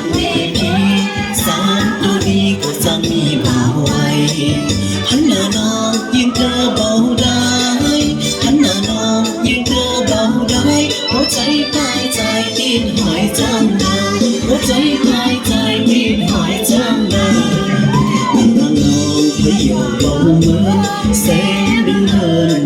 เวทีสามตัวดีก็จะมีเบาไว้หันหน้าน้องยิ่งเธอเบาได้หันหน้าน้องยิ่งเธอเบาได้หัวใจพายใจตีนหายจังเลยหัวใจพายใจตีนหายจังเลยนั่งน้องพยองเบาเหมือนแสงเดือน